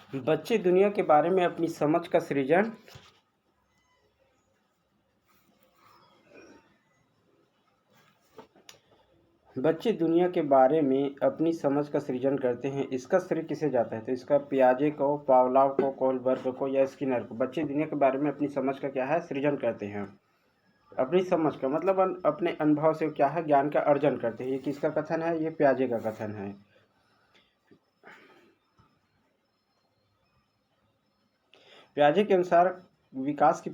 बच्चे दुनिया के बारे में अपनी समझ का सृजन बच्चे दुनिया के बारे में अपनी समझ का सृजन करते हैं। इसका श्रेय किसे जाता है? तो इसका पियाजे को, पावलोव को, कोहलबर्ग को या स्किनर को। बच्चे दुनिया के बारे में अपनी समझ का क्या है, सृजन करते हैं। अपनी समझ का मतलब अपने अनुभव से क्या है, ज्ञान का अर्जन करते हैं। ये किसका कथन है? ये पियाजे का कथन है। पियाजे के अनुसार विकास की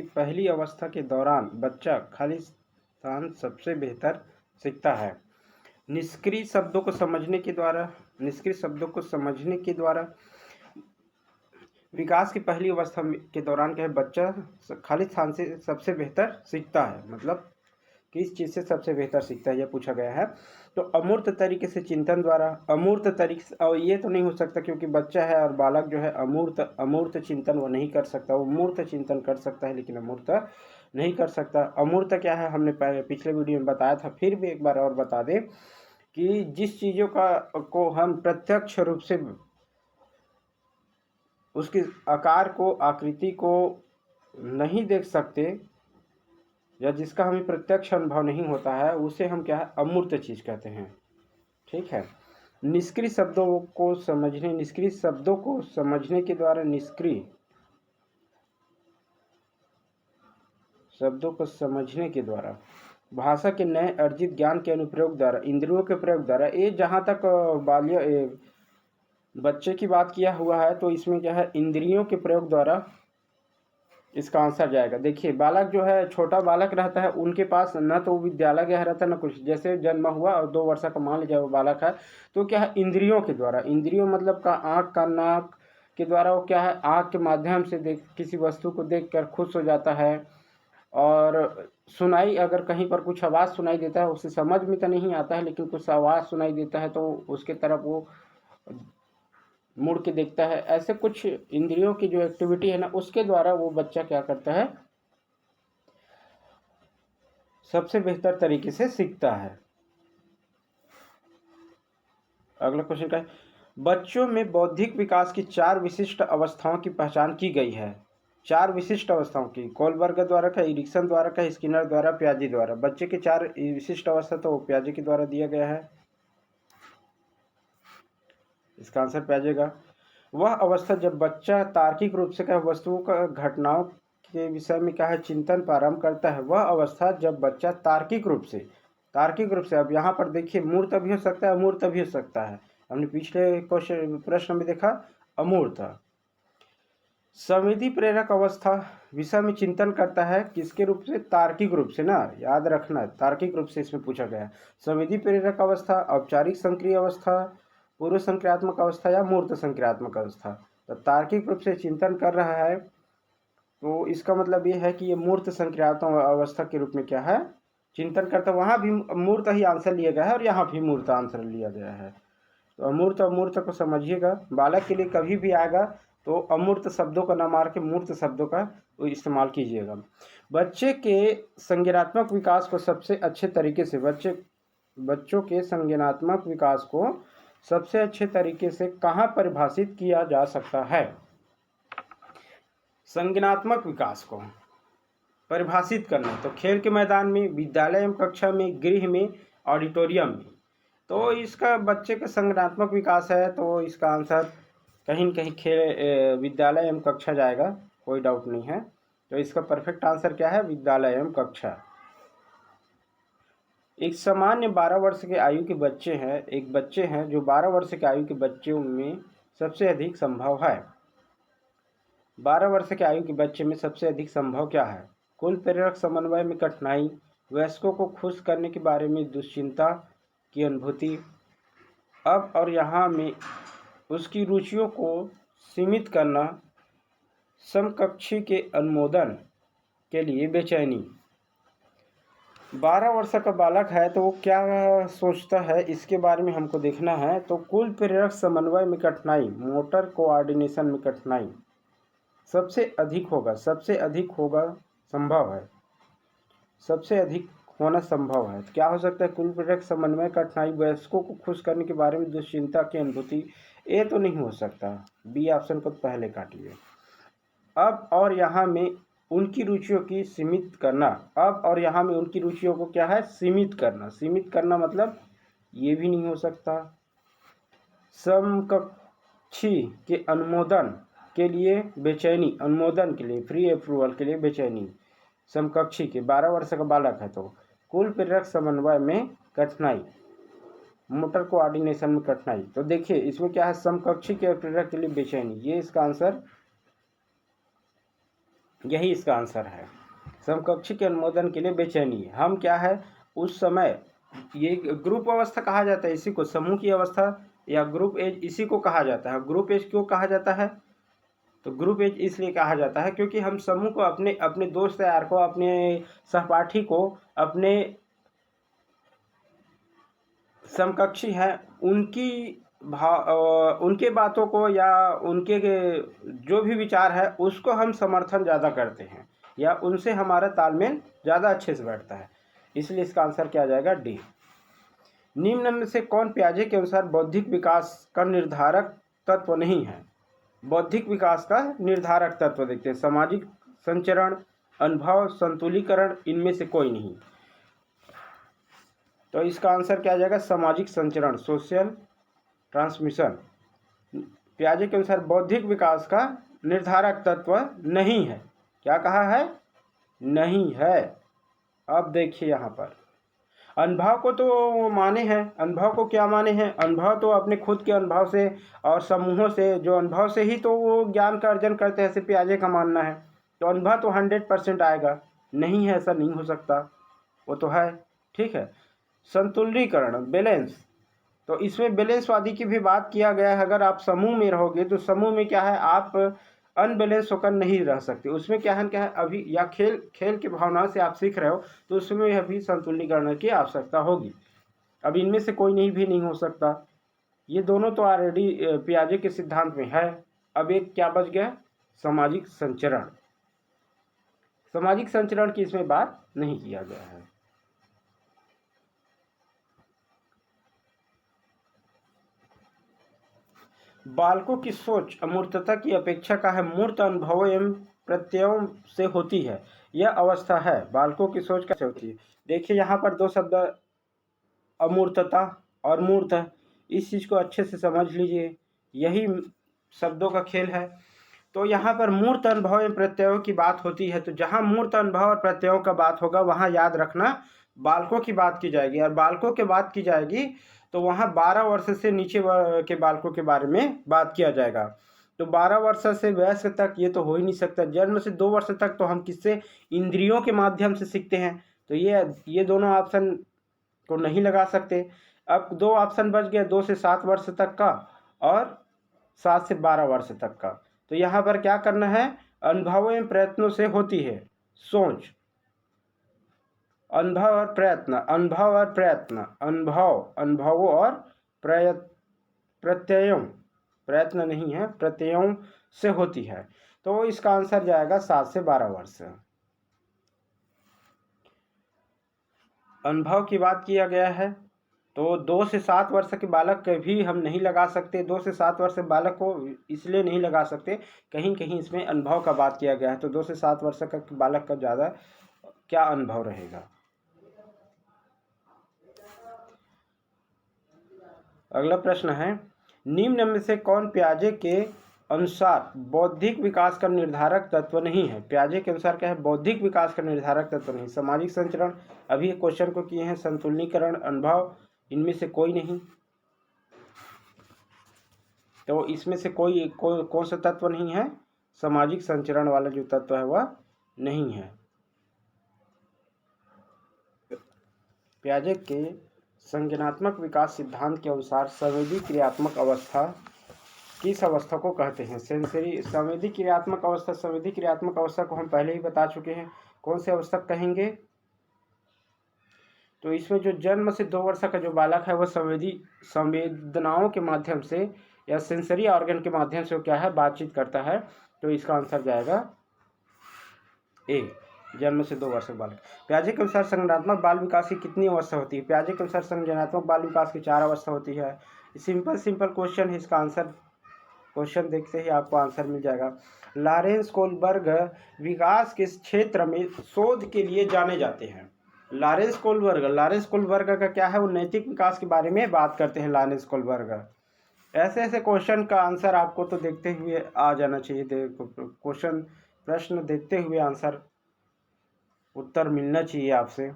पहली अवस्था के दौरान बच्चा खालिस्तान सबसे बेहतर सीखता है। निष्क्रिय शब्दों को समझने के द्वारा विकास की पहली अवस्था के दौरान क्या है, बच्चा खालिस्तान से सबसे बेहतर सीखता है। मतलब किस चीज़ से सबसे बेहतर सीखता है, यह पूछा गया है। तो अमूर्त तरीके से चिंतन द्वारा, अमूर्त तरीके से, और ये तो नहीं हो सकता क्योंकि बच्चा है और बालक जो है अमूर्त चिंतन वो नहीं कर सकता। वो मूर्त चिंतन कर सकता है लेकिन अमूर्त नहीं कर सकता। अमूर्त क्या है, हमने पिछले वीडियो में बताया था, फिर भी एक बार और बता दें कि जिस चीज़ों को हम प्रत्यक्ष रूप से उसके आकार को, आकृति को नहीं देख सकते या जिसका हमें प्रत्यक्ष अनुभव नहीं होता है, उसे हम क्या है, अमूर्त चीज़ कहते हैं। ठीक है। निष्क्रिय शब्दों को समझने के द्वारा भाषा के नए अर्जित ज्ञान के अनुप्रयोग द्वारा, इंद्रियों के प्रयोग द्वारा, ये जहाँ तक बच्चे की बात किया हुआ है, तो इसमें क्या है, इंद्रियों के प्रयोग द्वारा इसका आंसर जाएगा। देखिए, बालक जो है, छोटा बालक रहता है, उनके पास न तो विद्यालय गया रहता है न कुछ। जैसे जन्म हुआ और 2 वर्ष का मान लीजिए वो बालक है, तो क्या है, इंद्रियों के द्वारा, इंद्रियों मतलब का आँख का, नाक के द्वारा वो क्या है, आँख के माध्यम से किसी वस्तु को देख कर खुश हो जाता है। और सुनाई, अगर कहीं पर कुछ आवाज़ सुनाई देता है, उसे समझ में तो नहीं आता है लेकिन कुछ आवाज़ सुनाई देता है तो उसके तरफ वो मुड़ के देखता है। ऐसे कुछ इंद्रियों की जो एक्टिविटी है ना, उसके द्वारा वो बच्चा क्या करता है, सबसे बेहतर तरीके से सीखता है। अगला क्वेश्चन का है, बच्चों में बौद्धिक विकास की 4 विशिष्ट अवस्थाओं की पहचान की गई है। 4 विशिष्ट अवस्थाओं की, कोहलबर्ग द्वारा का, एरिक्सन द्वारा का, स्किनर द्वारा, पियाजे द्वारा। बच्चे के 4 विशिष्ट अवस्था तो पियाजे के द्वारा दिया गया है। इसका आंसर पियाजे का। वह अवस्था जब बच्चा तार्किक रूप से क्या वस्तुओं का, घटनाओं के विषय में क्या है, चिंतन प्रारंभ करता है। वह अवस्था जब बच्चा तार्किक रूप से, अब यहाँ पर देखिए, मूर्त भी हो सकता है, अमूर्त भी हो सकता है। हमने पिछले क्वेश्चन प्रश्न में देखा अमूर्त। संवेदी प्रेरक अवस्था विषय में चिंतन करता है, किसके रूप से, तार्किक रूप से ना, याद रखना, तार्किक रूप से इसमें पूछा गया है। संवेदी प्रेरक अवस्था, औपचारिक संक्रिय अवस्था, पूर्व संक्रियात्मक अवस्था या मूर्त संक्रियात्मक अवस्था। तो तार्किक रूप से चिंतन कर रहा है, तो इसका मतलब ये है कि ये मूर्त संक्रियात्मक अवस्था के रूप में क्या है, चिंतन करता। वहाँ भी मूर्त ही आंसर लिया गया है और यहाँ भी मूर्त आंसर लिया गया है। तो अमूर्त को समझिएगा, बालक के लिए कभी भी आएगा तो अमूर्त शब्दों का ना मार के मूर्त शब्दों का इस्तेमाल कीजिएगा। बच्चे के संज्ञानात्मक विकास को सबसे अच्छे तरीके से बच्चों के संज्ञानात्मक विकास को सबसे अच्छे तरीके से कहाँ परिभाषित किया जा सकता है? संज्ञानात्मक विकास को परिभाषित करना, तो खेल के मैदान में, विद्यालय एवं कक्षा में, गृह में, ऑडिटोरियम में। तो इसका बच्चे का संज्ञानात्मक विकास है, तो इसका आंसर कहीं न कहीं विद्यालय एवं कक्षा जाएगा, कोई डाउट नहीं है। तो इसका परफेक्ट आंसर क्या है, विद्यालय एवं कक्षा। एक सामान्य 12 वर्ष के आयु के बच्चे हैं जो 12 वर्ष के आयु के बच्चों में सबसे अधिक संभव है। 12 वर्ष के आयु के बच्चे में सबसे अधिक संभव क्या है? कुल प्रेरक समन्वय में कठिनाई, वयस्कों को खुश करने के बारे में दुश्चिंता की अनुभूति, अब और यहाँ में उसकी रुचियों को सीमित करना, समकक्षी के अनुमोदन के लिए बेचैनी। 12 वर्ष का बालक है तो वो क्या सोचता है, इसके बारे में हमको देखना है। तो कुल प्रेरक समन्वय में कठिनाई, मोटर कोऑर्डिनेशन में कठिनाई सबसे अधिक होगा, संभव है, सबसे अधिक होना संभव है। तो क्या हो सकता है? कुल प्रेरक समन्वय कठिनाई, वयस्कों को खुश करने के बारे में दुश्चिंता की अनुभूति। ये तो नहीं हो सकता, बी ऑप्शन को पहले काटिए। अब और यहाँ में उनकी रुचियों की सीमित करना, अब और यहाँ में उनकी रुचियों को क्या है? सीमित करना। सीमित करना मतलब ये भी नहीं हो सकता। समकक्षी के अनुमोदन के लिए बेचैनी, अनुमोदन के लिए, फ्री अप्रूवल के लिए बेचैनी। समकक्षी के 12 वर्ष का बालक है तो कुल प्रेरक समन्वय में कठिनाई, मोटर कोऑर्डिनेशन में कठिनाई। तो देखिए इसमें क्या है? समकक्षी के प्रेरक के लिए बेचैनी, ये इसका आंसर, यही इसका आंसर है। समकक्षी के अनुमोदन के लिए बेचैनी। हम क्या है उस समय, ये ग्रुप अवस्था कहा जाता है इसी को, समूह की अवस्था या ग्रुप एज इसी को कहा जाता है। ग्रुप एज क्यों कहा जाता है? तो ग्रुप एज इसलिए कहा जाता है क्योंकि हम समूह को अपने अपने दोस्त यार को, अपने सहपाठी को, अपने समकक्षी हैं उनकी उनके बातों को या उनके जो भी विचार है उसको हम समर्थन ज़्यादा करते हैं या उनसे हमारा तालमेल ज़्यादा अच्छे से बैठता है, इसलिए इसका आंसर क्या आ जाएगा? डी। निम्न में से कौन पियाजे के अनुसार बौद्धिक विकास का निर्धारक तत्व नहीं है? बौद्धिक विकास का निर्धारक तत्व देखते हैं। सामाजिक संचरण, अनुभव, संतुलीकरण, इनमें से कोई नहीं। तो इसका आंसर क्या आ जाएगा? सामाजिक संचरण, सोशल ट्रांसमिशन। पियाजे के अनुसार बौद्धिक विकास का निर्धारक तत्व नहीं है। क्या कहा है? नहीं है। अब देखिए यहाँ पर अनुभव को तो माने हैं। अनुभव को क्या माने हैं? अनुभव तो अपने खुद के अनुभव से और समूहों से, जो अनुभव से ही तो वो ज्ञान का अर्जन करते हैं, ऐसे पियाजे का मानना है। तो अनुभव तो 100% आएगा। नहीं है, ऐसा नहीं हो सकता, वो तो है। ठीक है। संतुलीकरण, बैलेंस, तो इसमें बैलेंसवादी की भी बात किया गया है। अगर आप समूह में रहोगे तो समूह में क्या है, आप अनबैलेंस होकर नहीं रह सकते। उसमें क्या है अभी, या खेल की भावना से आप सीख रहे हो तो उसमें अभी संतुलीकरण की आवश्यकता होगी। अब इनमें से कोई नहीं भी नहीं हो सकता। ये दोनों तो ऑलरेडी पियाजे के सिद्धांत में है। अब एक क्या बच गया? सामाजिक संचरण। सामाजिक संचरण की इसमें बात नहीं किया गया है। बालकों की सोच अमूर्तता की अपेक्षा का है, मूर्त अनुभवों एवं प्रत्ययों से होती है। यह अवस्था है। बालकों की सोच कैसे होती है? देखिए यहाँ पर दो शब्द, अमूर्तता और मूर्त है। इस चीज़ को अच्छे से समझ लीजिए, यही शब्दों का खेल है। तो यहाँ पर मूर्त अनुभव एवं प्रत्ययों की बात होती है। तो जहाँ मूर्त अनुभव और प्रत्ययों का बात होगा वहाँ याद रखना बालकों की बात की जाएगी। और बालकों की बात की जाएगी तो वहाँ 12 वर्ष से नीचे के बालकों के बारे में बात किया जाएगा। तो 12 वर्ष से वयस्क तक ये तो हो ही नहीं सकता। जन्म से 2 वर्ष तक तो हम किससे? इंद्रियों के माध्यम से सीखते हैं। तो ये दोनों ऑप्शन को नहीं लगा सकते। अब 2 ऑप्शन बच गए, 2 से 7 वर्ष तक का और 7 से 12 वर्ष तक का। तो यहाँ पर क्या करना है? अनुभव एवं प्रयत्नों से होती है सोच। अनुभव और प्रयत्न, अनुभव और प्रयत्न, अनुभवों और प्रत्ययों, प्रयत्न नहीं है, प्रत्ययों से होती है। तो इसका आंसर जाएगा 7 से 12 वर्ष। अनुभव की बात किया गया है तो 2 से 7 वर्ष के बालक भी हम नहीं लगा सकते। 2 से 7 वर्ष के बालक को इसलिए नहीं लगा सकते, कहीं कहीं इसमें अनुभव का बात किया गया है। तो 2 से 7 वर्ष का बालक का ज़्यादा क्या अनुभव रहेगा? अगला प्रश्न है, निम्न में से कौन पियाजे के अनुसार बौद्धिक विकास का निर्धारक तत्व नहीं है? पियाजे के अनुसार क्या है? बौद्धिक विकास का निर्धारक तत्व नहीं। सामाजिक संचरण, अभी क्वेश्चन को किए हैं। संतुलीकरण, अनुभव, इनमें से कोई नहीं। तो इसमें से कौन सा तत्व नहीं है? सामाजिक संचरण वाला जो तत्व है वह नहीं है। पियाजे के संज्ञानात्मक विकास सिद्धांत के अनुसार संवेदी क्रियात्मक अवस्था किस अवस्था को कहते हैं? संवेदी क्रियात्मक अवस्था, संवेदी क्रियात्मक अवस्था को हम पहले ही बता चुके हैं। कौन से अवस्था कहेंगे? तो इसमें जो जन्म से 2 वर्ष का जो बालक है वह संवेदनाओं के माध्यम से या सेंसरी ऑर्गन के माध्यम से वो क्या है? बातचीत करता है। तो इसका आंसर जाएगा ए। जन्म से 2 वर्ष तक बालक। पियाजे के अनुसार संज्ञानात्मक बाल विकास की कितनी अवस्था होती है? पियाजे के अनुसार संज्ञानात्मक बाल विकास की 4 अवस्था होती है। सिंपल सिंपल क्वेश्चन है, इसका आंसर क्वेश्चन देखते ही आपको आंसर मिल जाएगा। लॉरेंस कोलबर्ग विकास के क्षेत्र में शोध के लिए जाने जाते हैं। लॉरेंस कोलबर्ग का क्या है, वो नैतिक विकास के बारे में बात करते हैं। लॉरेंस कोलबर्ग ऐसे ऐसे क्वेश्चन का आंसर आपको तो देखते हुए आ जाना चाहिए। क्वेश्चन प्रश्न देखते हुए आंसर उत्तर मिलना चाहिए आपसे।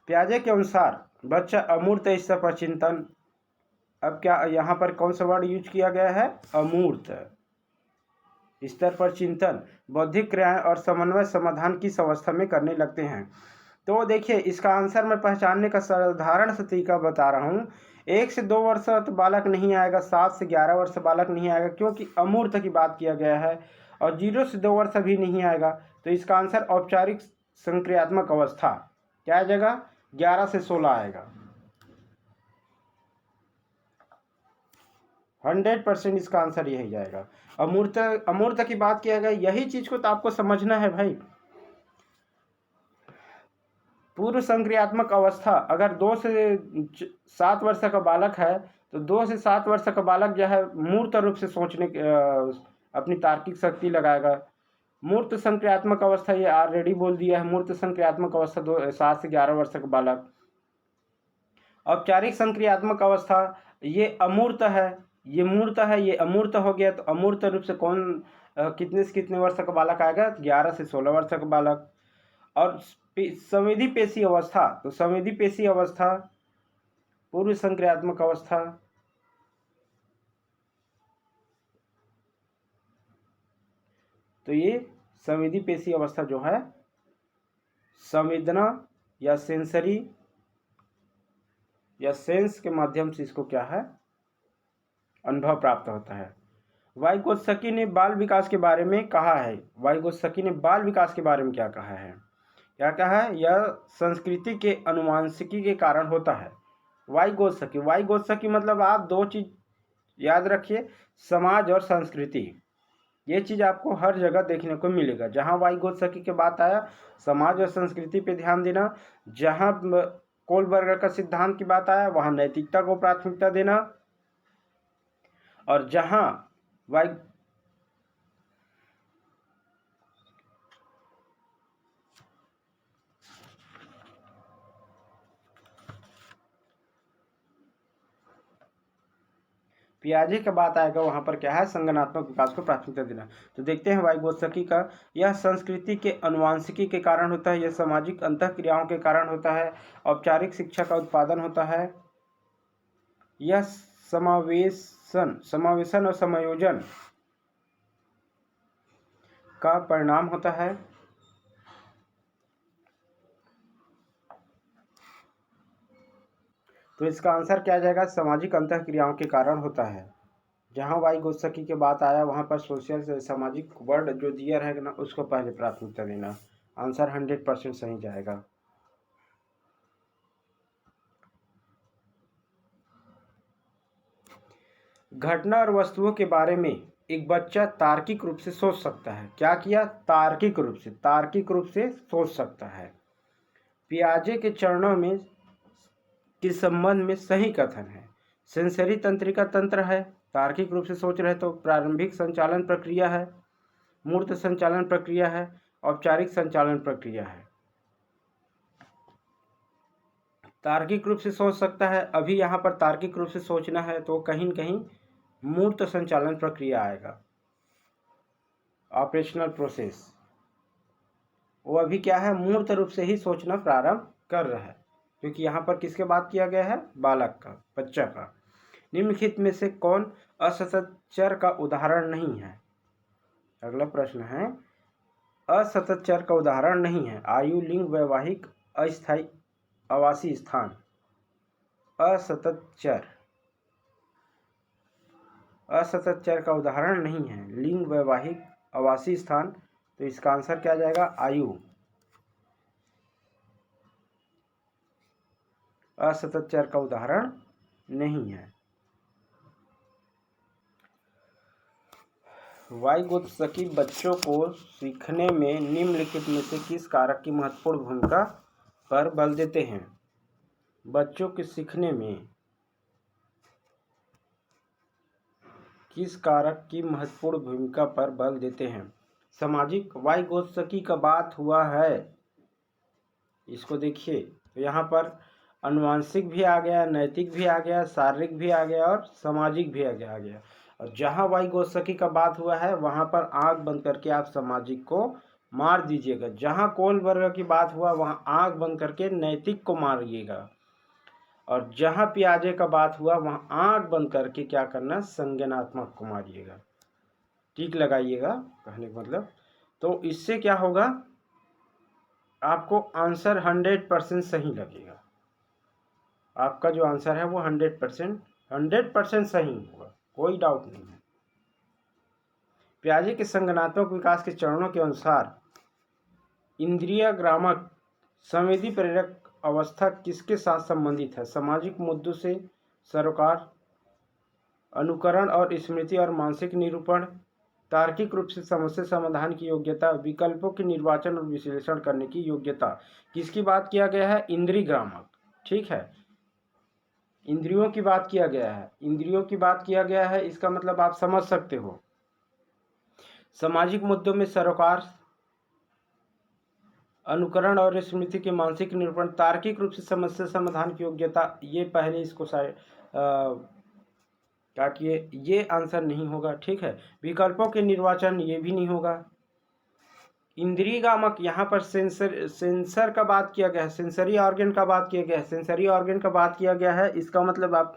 पियाजे के अनुसार बच्चा अमूर्त स्तर पर चिंतन, अब क्या यहाँ पर कौन सा वर्ड यूज किया गया है? अमूर्त स्तर पर चिंतन, बौद्धिक क्रियाएं और समन्वय समाधान किस अवस्था में करने लगते हैं? तो देखिए, इसका आंसर मैं पहचानने का साधारण सा तरीका बता रहा हूँ। 1 से 2 वर्ष तो बालक नहीं आएगा, 7 से 11 वर्ष बालक नहीं आएगा, क्योंकि अमूर्त की बात किया गया है। और 0 से 2 वर्ष भी नहीं आएगा। तो इसका आंसर औपचारिक संक्रियात्मक अवस्था क्या आ जाएगा? 11 से 16 आएगा। 100% इसका आंसर यही जाएगा। अमूर्त की बात किया गया, यही चीज को तो आपको समझना है भाई। पूर्व संक्रियात्मक अवस्था, अगर 2 से 7 वर्ष का बालक है तो 2 से 7 वर्ष का बालक जो है मूर्त रूप से सोचने अपनी तार्किक शक्ति लगाएगा। मूर्त संक्रियात्मक अवस्था ये ऑलरेडी बोल दिया है। मूर्त संक्रियात्मक अवस्था 7 से 11 वर्ष का बालक। औपचारिक संक्रियात्मक अवस्था ये अमूर्त है, ये मूर्त है, ये अमूर्त हो गया। तो अमूर्त रूप से कौन कितने से कितने वर्ष का बालक आएगा? 11 से 16 वर्ष का बालक। और संवेदी पेशी अवस्था, तो संवेदी पेशी अवस्था पूर्व संक्रियात्मक अवस्था, तो ये संवेदी पेशी अवस्था जो है संवेदना या सेंसरी या सेंस के माध्यम से इसको क्या है, अनुभव प्राप्त होता है। वाइगोत्स्की ने बाल विकास के बारे में कहा है। वाइगोत्स्की ने बाल विकास के बारे में क्या कहा है? क्या कहा है? यह संस्कृति के अनुवांशिकी के कारण होता है। वाइगोत्स्की मतलब आप 2 चीज याद रखिए, समाज और संस्कृति। ये चीज आपको हर जगह देखने को मिलेगा। जहाँ वाइगोत्स्की की बात आया, समाज और संस्कृति पे ध्यान देना। जहाँ कोलबर्गर का सिद्धांत की बात आया, वहाँ नैतिकता को प्राथमिकता देना। और जहाँ पियाजे का बात आएगा, वहाँ पर क्या है? संगठनात्मक विकास को प्राथमिकता देना। तो देखते हैं वाइगोत्स्की का, यह संस्कृति के अनुवांशिकी के कारण होता है, यह सामाजिक अंतःक्रियाओं के कारण होता है, औपचारिक शिक्षा का उत्पादन होता है, यह समावेशन और समायोजन का परिणाम होता है। तो इसका आंसर क्या आ जाएगा? सामाजिक अंतःक्रियाओं के कारण होता है। जहाँ वाइगोत्स्की की बात आया, वहाँ पर सोशल से सामाजिक वर्ड जो दिया रहेगा ना, उसको पहले प्राथमिकता देना। आंसर 100% सही जाएगा। घटना और वस्तुओं के बारे में एक बच्चा तार्किक रूप से सोच सकता है। क्या किया? तार्किक रूप से सोच सकता है। पियाजे के चरणों में के संबंध में सही कथन है। सेंसरी तंत्रिका तंत्र है, तार्किक रूप से सोच रहे तो प्रारंभिक संचालन प्रक्रिया है, मूर्त संचालन प्रक्रिया है, औपचारिक संचालन प्रक्रिया है। तार्किक रूप से सोच सकता है, अभी यहाँ पर तार्किक रूप से सोचना है तो कहीं न कहीं मूर्त संचालन प्रक्रिया आएगा, ऑपरेशनल प्रोसेस। वो अभी क्या है? मूर्त रूप से ही सोचना प्रारंभ कर रहा है, क्योंकि यहाँ पर किसके बात किया गया है? बालक का, बच्चा का। निम्नलिखित में से कौन असतत चर का उदाहरण नहीं है? अगला प्रश्न है, असतत चर का उदाहरण नहीं है। आयु, लिंग, वैवाहिक, अस्थायी, आवासीय स्थान। असतत चर का उदाहरण नहीं है। लिंग, वैवाहिक, आवासीय स्थान। तो इसका आंसर क्या जाएगा? आयु। असतत चर का उदाहरण नहीं है। वाइगोत्स्की बच्चों को सीखने में निम्नलिखित में से किस कारक की महत्वपूर्ण भूमिका पर बल देते हैं? बच्चों के सीखने में किस कारक की महत्वपूर्ण भूमिका पर बल देते हैं? सामाजिक। वाइगोत्स्की का बात हुआ है, इसको देखिए तो यहाँ पर अनुवांशिक भी आ गया, नैतिक भी आ गया, शारीरिक भी आ गया और सामाजिक भी आ गया। और जहाँ वाइगोत्स्की का बात हुआ है वहाँ पर आंख बंद करके आप सामाजिक को मार दीजिएगा। जहाँ कोलबर्ग की बात हुआ वहाँ आंख बंद करके नैतिक को मारिएगा। और जहाँ पियाजे का बात हुआ वहाँ आंख बंद करके क्या करना, संज्ञानात्मक को मारिएगा। टिक लगाइएगा कहने का मतलब। तो इससे क्या होगा, आपको आंसर 100% सही लगेगा। आपका जो आंसर है वो 100% सही होगा, कोई डाउट नहीं है। पियाजे के संज्ञानात्मक विकास के चरणों के अनुसार इंद्रिय ग्रामक संवेदी प्रेरक अवस्था किसके साथ संबंधित है? सामाजिक मुद्दों से सरोकार, अनुकरण और स्मृति और मानसिक निरूपण, तार्किक रूप से समस्या समाधान की योग्यता, विकल्पों के निर्वाचन और विश्लेषण करने की योग्यता। किसकी बात किया गया है? इंद्रिय ग्रामक। ठीक है, इंद्रियों की बात किया गया है, इंद्रियों की बात किया गया है। इसका मतलब आप समझ सकते हो। सामाजिक मुद्दों में सरोकार, अनुकरण और स्मृति के मानसिक निरूपण, तार्किक रूप से समस्या समाधान की योग्यता, ये पहले इसको काटिए, ये आंसर नहीं होगा। ठीक है, विकल्पों के निर्वाचन, ये भी नहीं होगा। इंद्रिय गामक, यहाँ पर सेंसर का बात किया गया है, सेंसरी ऑर्गन का बात किया गया है, सेंसरी ऑर्गन का बात किया गया है। इसका मतलब आप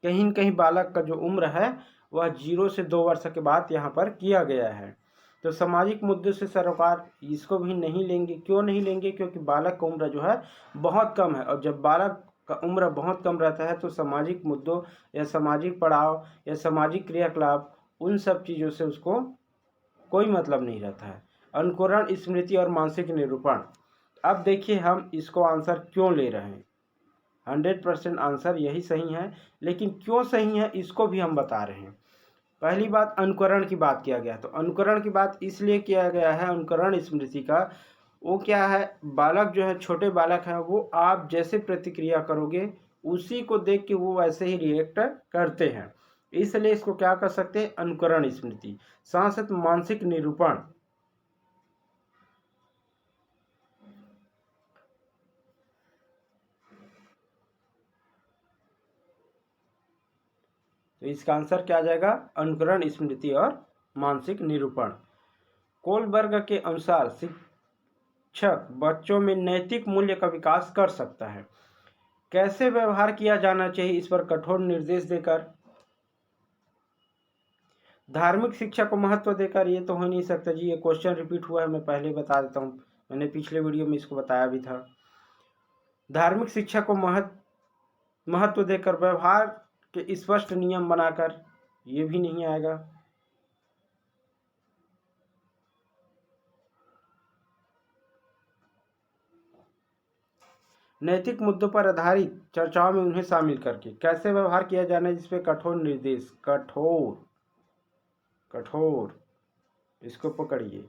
कहीं न कहीं बालक का जो उम्र है वह 0 से 2 वर्ष के बाद यहाँ पर किया गया है। तो सामाजिक मुद्दों से सरोकार, इसको भी नहीं लेंगे। क्यों नहीं लेंगे? क्योंकि बालक का उम्र जो है बहुत कम है, और जब बालक का उम्र बहुत कम रहता है तो सामाजिक मुद्दों या सामाजिक पड़ाव या सामाजिक क्रियाकलाप, उन सब चीज़ों से उसको कोई मतलब नहीं रहता है। अनुकरण, स्मृति और मानसिक निरूपण। अब देखिए हम इसको आंसर क्यों ले रहे हैं। 100% आंसर यही सही है, लेकिन क्यों सही है इसको भी हम बता रहे हैं। पहली बात, अनुकरण की बात किया गया, तो अनुकरण की बात इसलिए किया गया है, अनुकरण स्मृति का, वो क्या है, बालक जो है, छोटे बालक है, वो आप जैसे प्रतिक्रिया करोगे उसी को देख के वो वैसे ही रिएक्ट करते हैं, इसलिए इसको क्या कर सकते हैं, अनुकरण स्मृति। साथ साथ मानसिक निरूपण, तो इसका आंसर क्या आ जाएगा, अनुकरण स्मृति और मानसिक निरूपण। कोलबर्ग के अनुसार शिक्षक बच्चों में नैतिक मूल्य का विकास कर सकता है। कैसे व्यवहार किया जाना चाहिए, इस पर कठोर निर्देश देकर, धार्मिक शिक्षा को महत्व देकर। ये तो हो नहीं सकता जी, ये क्वेश्चन रिपीट हुआ है, मैं पहले बता देता हूँ, मैंने पिछले वीडियो में इसको बताया भी था। धार्मिक शिक्षा को महत्व देकर, व्यवहार के स्पष्ट नियम बनाकर, ये भी नहीं आएगा। नैतिक मुद्दों पर आधारित चर्चाओं में उन्हें शामिल करके। कैसे व्यवहार किया जाना है, जिसपे कठोर निर्देश, कठोर, इसको पकड़िए,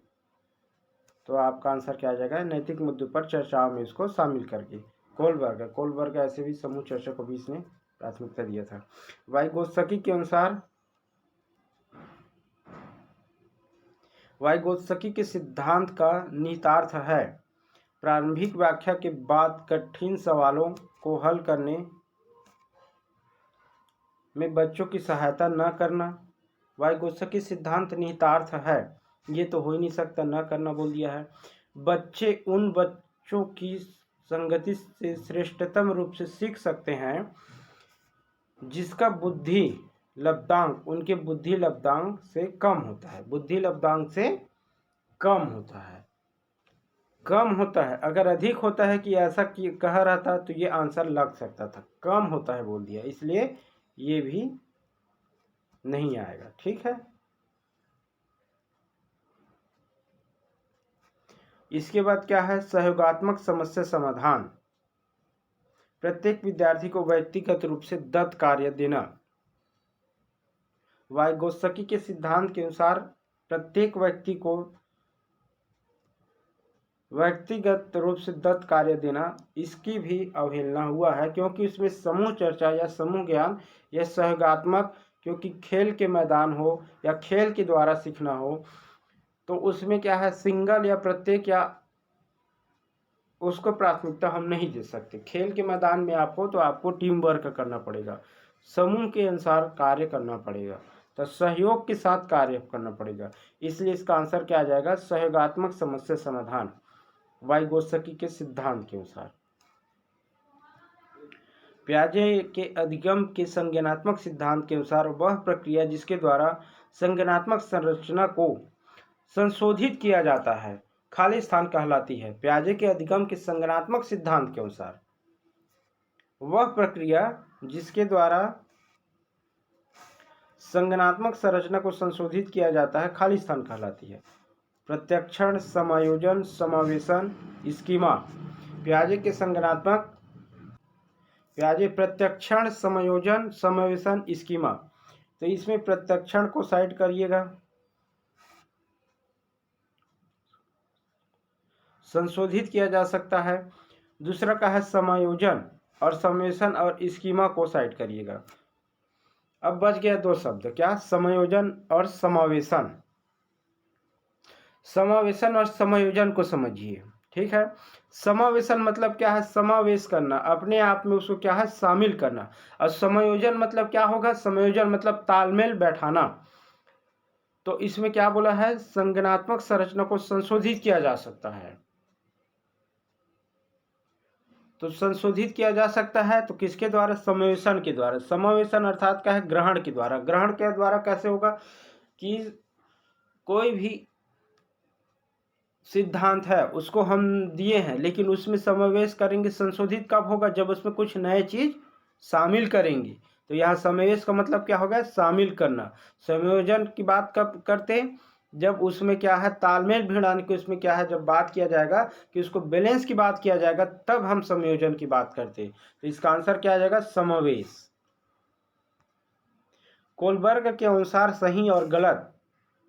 तो आपका आंसर क्या आ जाएगा, नैतिक मुद्दों पर चर्चाओं में इसको शामिल करके। कोलबर्ग ऐसे भी समूह चर्चा को भी इसने प्राथमिकता दिया था। वाइगोत्स्की के अनुसार, वाइगोत्स्की के सिद्धांत का निहितार्थ है, प्रारंभिक व्याख्या के बाद कठिन सवालों को हल करने में बच्चों की सहायता न करना। वाइगोत्स्की सिद्धांत निहितार्थ है, ये तो हो ही नहीं सकता, न करना बोल दिया है। बच्चे उन बच्चों की संगति से श्रेष्ठतम रूप से सीख सकते हैं जिसका बुद्धि लब्धांक उनके बुद्धि लब्धांक से कम होता है। बुद्धि लब्धांक से कम होता है, कम होता है। अगर अधिक होता है कि ऐसा कह रहा था तो ये आंसर लग सकता था, कम होता है बोल दिया, इसलिए ये भी नहीं आएगा। ठीक है, इसके बाद क्या है, सहयोगात्मक समस्या समाधान। प्रत्येक विद्यार्थी को व्यक्तिगत रूप से दत्त कार्य देना। वाइगोत्स्की के सिद्धांत के अनुसार प्रत्येक व्यक्ति को व्यक्तिगत रूप से दत्त कार्य देना, इसकी भी अवहेलना हुआ है, क्योंकि उसमें समूह चर्चा या समूह ज्ञान या सहयोगात्मक, क्योंकि खेल के मैदान हो या खेल के द्वारा सीखना हो, तो उसमें क्या है, सिंगल या प्रत्येक या उसको प्राथमिकता हम नहीं दे सकते। खेल के मैदान में आप हो तो आपको टीम वर्क करना पड़ेगा, समूह के अनुसार कार्य करना पड़ेगा, तो सहयोग के साथ कार्य करना पड़ेगा। इसलिए इसका आंसर क्या आ जाएगा, सहयोगात्मक समस्या समाधान, वाइगोत्स्की के सिद्धांत के अनुसार। पियाजे के अधिगम के संज्ञानात्मक सिद्धांत के अनुसार वह प्रक्रिया जिसके द्वारा संज्ञानात्मक संरचना को संशोधित किया जाता है खाली स्थान कहलाती है। पियाजे के अधिगम के संज्ञानात्मक सिद्धांत के अनुसार वह प्रक्रिया जिसके द्वारा संज्ञानात्मक संरचना को संशोधित किया जाता है खाली स्थान कहलाती है। प्रत्यक्षण, समायोजन, समावेशन, स्कीमा। पियाजे प्रत्यक्षण, समायोजन, समावेशन, स्कीमा। तो इसमें प्रत्यक्षण को साइड करिएगा, संशोधित किया जा सकता है। दूसरा का है समायोजन और समावेशन, और स्कीमा को साइड करिएगा। अब बच गया दो शब्द, क्या, समायोजन और समावेशन। समावेशन और समायोजन को समझिए, ठीक है। समावेशन मतलब क्या है, समावेश करना, अपने आप में उसको क्या है, शामिल करना। और समायोजन मतलब क्या होगा, समायोजन मतलब तालमेल बैठाना। तो इसमें क्या बोला है, संज्ञानात्मक संरचना को संशोधित किया जा सकता है। तो संशोधित किया जा सकता है तो किसके द्वारा, समावेशन के द्वारा। समावेशन अर्थात क्या है, ग्रहण के द्वारा। ग्रहण के द्वारा कैसे होगा कि कोई भी सिद्धांत है उसको हम दिए हैं, लेकिन उसमें समावेश करेंगे, संशोधित कब होगा, जब उसमें कुछ नए चीज शामिल करेंगे। तो यहाँ समावेश का मतलब क्या होगा, शामिल करना। संयोजन की बात कब करते हैं, जब उसमें क्या है, तालमेल भिड़ाने की, उसमें क्या है, जब बात किया जाएगा कि उसको बैलेंस की बात किया जाएगा, तब हम संयोजन की बात करते हैं। तो इसका आंसर क्या आ जाएगा, समावेश। कोलबर्ग के अनुसार सही और गलत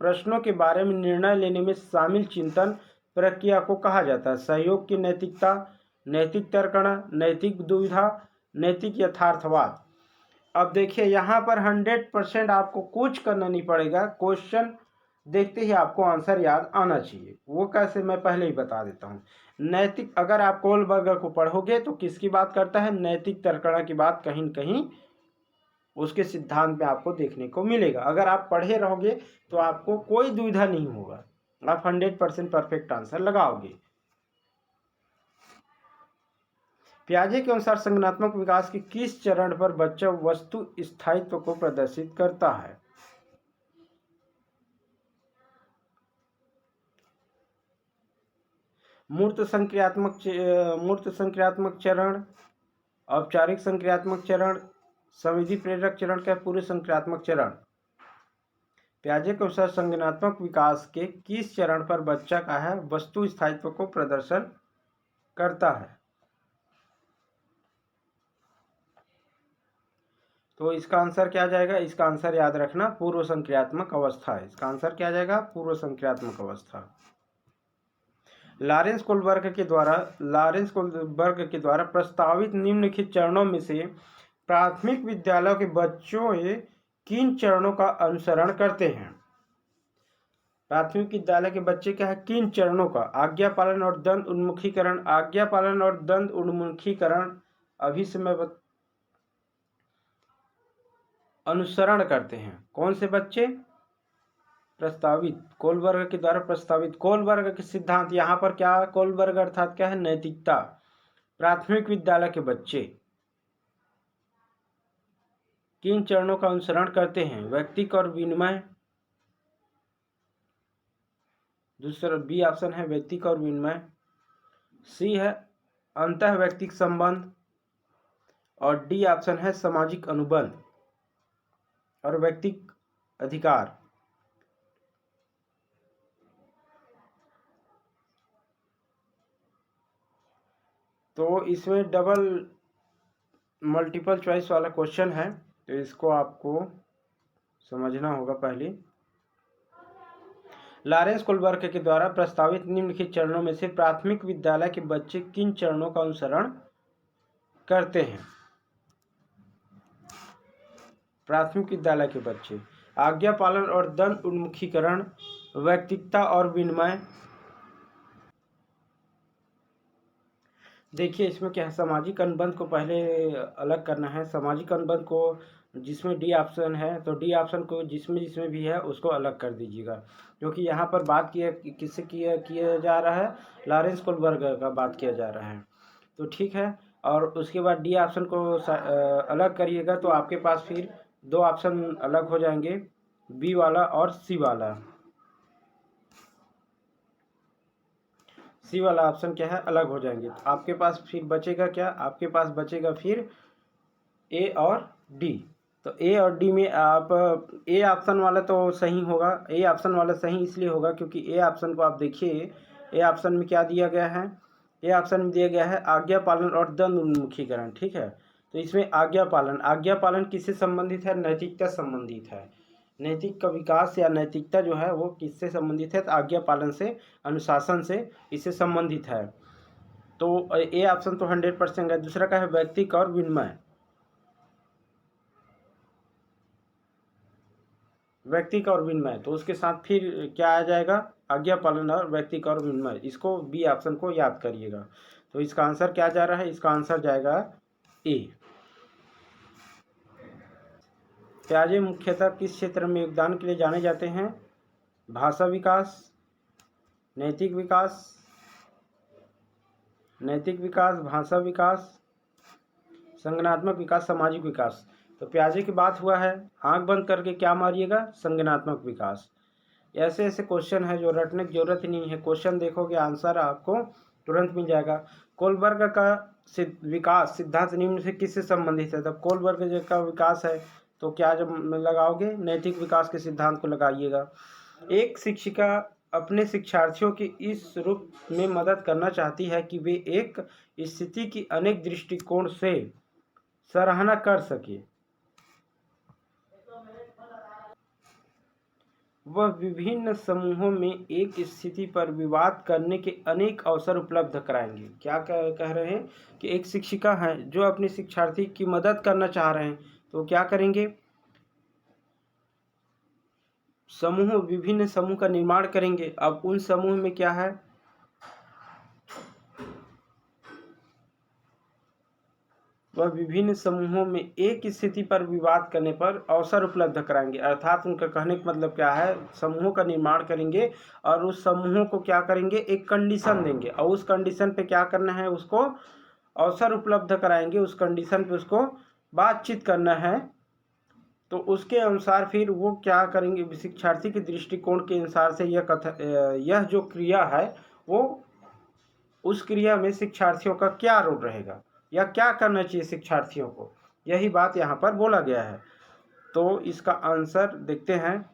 प्रश्नों के बारे में निर्णय लेने में शामिल चिंतन प्रक्रिया को कहा जाता है। सहयोग की नैतिकता, नैतिक तर्कण, नैतिक दुविधा, नैतिक यथार्थवाद। अब देखिए यहाँ पर 100% आपको कुछ करना नहीं पड़ेगा, क्वेश्चन देखते ही आपको आंसर याद आना चाहिए। वो कैसे, मैं पहले ही बता देता हूँ। नैतिक, अगर आप कोलबर्ग को पढ़ोगे तो किसकी बात करता है, नैतिक तर्कण की बात कहीं न कहीं उसके सिद्धांत में आपको देखने को मिलेगा। अगर आप पढ़े रहोगे तो आपको कोई दुविधा नहीं होगा, आप 100% परफेक्ट आंसर लगाओगे। पियाजे के अनुसार संज्ञानात्मक विकास के किस चरण पर बच्चा वस्तु स्थायित्व को प्रदर्शित करता है। मूर्त संक्रियात्मक चरण, औपचारिक संक्रियात्मक चरण, संविधि प्रेरक चरण, क्या पूरे संक्रियात्मक चरण। पियाजे के अनुसार संज्ञानात्मक विकास के किस चरण पर बच्चा का है वस्तु स्थायित्व को प्रदर्शन करता है। तो इसका आंसर क्या आ जाएगा, इसका आंसर याद रखना, पूर्व संक्रियात्मक अवस्था है। इसका आंसर क्या आ जाएगा, पूर्व संक्रियात्मक अवस्था। लॉरेंस कोलबर्ग के द्वारा प्रस्तावित निम्नलिखित चरणों में से प्राथमिक विद्यालयों के बच्चों किन चरणों का अनुसरण करते हैं। प्राथमिक विद्यालय के बच्चे क्या है, किन चरणों का, आज्ञा पालन और दंड उन्मुखीकरण। आज्ञा पालन और दंड उन्मुखीकरण अभी से मैं अनुसरण करते हैं। कौन से बच्चे, प्रस्तावित, कोलबर्ग के द्वारा प्रस्तावित। कोलबर्ग के सिद्धांत, यहाँ पर क्या, कोलबर्ग अर्थात क्या है, नैतिकता। प्राथमिक विद्यालय के बच्चे किन चरणों का अनुसरण करते हैं, व्यक्तिक और विनिमय। दूसरा बी ऑप्शन है व्यक्तिक और विनिमय। सी है अंतः व्यक्तिक संबंध, और डी ऑप्शन है सामाजिक अनुबंध और व्यक्तिक अधिकार। तो इसमें डबल मल्टीपल चॉइस वाला क्वेश्चन है, तो इसको आपको समझना होगा पहले। लॉरेंस कोलबर्ग के द्वारा प्रस्तावित निम्नलिखित चरणों में से प्राथमिक विद्यालय के बच्चे किन चरणों का अनुसरण करते हैं? प्राथमिक विद्यालय के बच्चे आज्ञा पालन और दंड उन्मुखीकरण, व्यक्तिकता और विनिमय। देखिए इसमें क्या है, सामाजिक अनुबंध को पहले अलग करना है। सामाजिक अनुबंध को जिसमें डी ऑप्शन है तो डी ऑप्शन को जिसमें भी है उसको अलग कर दीजिएगा, क्योंकि यहाँ पर बात किससे किया जा रहा है, लॉरेंस कोलबर्ग का बात किया जा रहा है। तो ठीक है, और उसके बाद डी ऑप्शन को अलग करिएगा तो आपके पास फिर दो ऑप्शन अलग हो जाएंगे, बी वाला और सी वाला। सी वाला ऑप्शन क्या है, अलग हो जाएंगे। तो आपके पास फिर बचेगा क्या, आपके पास बचेगा फिर ए और डी। तो ए और डी में आप ए ऑप्शन वाला तो सही होगा। ए ऑप्शन वाला सही इसलिए होगा क्योंकि ए ऑप्शन को आप देखिए, ए ऑप्शन में क्या दिया गया है, ए ऑप्शन में दिया गया है आज्ञा पालन और दंड उन्मुखीकरण। ठीक है, तो इसमें आज्ञा पालन किससे संबंधित है, नैतिकता संबंधित है। नैतिक का विकास या नैतिकता जो है वो किससे संबंधित है, तो आज्ञा पालन से, अनुशासन से इससे संबंधित है। तो ए ऑप्शन तो 100% है। दूसरा का है व्यक्तिक और विनिमय। व्यक्तिक और विनिमय, तो उसके साथ फिर क्या आ जाएगा, आज्ञा पालन और व्यक्तिक और विनिमय। इसको बी ऑप्शन को याद करिएगा। तो इसका आंसर क्या जा रहा है, इसका आंसर जाएगा ए। पियाजे मुख्यतः किस क्षेत्र में योगदान के लिए जाने जाते हैं, भाषा विकास, नैतिक विकास, भाषा विकास, संज्ञानात्मक विकास, सामाजिक विकास। तो पियाजे की बात हुआ है, आंख बंद करके क्या मारिएगा, संज्ञानात्मक विकास। ऐसे ऐसे क्वेश्चन है जो रटने की जरूरत ही नहीं है, क्वेश्चन देखोगे आंसर आपको तुरंत मिल जाएगा। कोलबर्ग का विकास सिद्धांत निम्न से किससे संबंधित है, तब कोलबर्ग का विकास है तो क्या जब लगाओगे, नैतिक विकास के सिद्धांत को लगाइएगा। एक शिक्षिका अपने शिक्षार्थियों की इस रूप में मदद करना चाहती है कि वे एक स्थिति की अनेक दृष्टिकोण से सराहना कर सके। वह विभिन्न समूहों में एक स्थिति पर विवाद करने के अनेक अवसर उपलब्ध कराएंगे। क्या कह रहे हैं कि एक शिक्षिका है जो अपने शिक्षार्थी की मदद करना चाह रहे हैं, तो क्या करेंगे, विभिन्न समूह का निर्माण करेंगे। अब उन समूह में क्या है, वह विभिन्न समूहों में एक स्थिति पर विवाद करने पर अवसर उपलब्ध कराएंगे। अर्थात उनका कहने का मतलब क्या है, समूहों का निर्माण करेंगे और उस समूहों को क्या करेंगे, एक कंडीशन देंगे और उस कंडीशन पे क्या करना है, उसको अवसर उपलब्ध कराएंगे, उस कंडीशन पे उसको बातचीत करना है। तो उसके अनुसार फिर वो क्या करेंगे, शिक्षार्थी के दृष्टिकोण के अनुसार से यह जो क्रिया है वो, उस क्रिया में शिक्षार्थियों का क्या रोल रहेगा या क्या करना चाहिए शिक्षार्थियों को, यही बात यहाँ पर बोला गया है। तो इसका आंसर देखते हैं,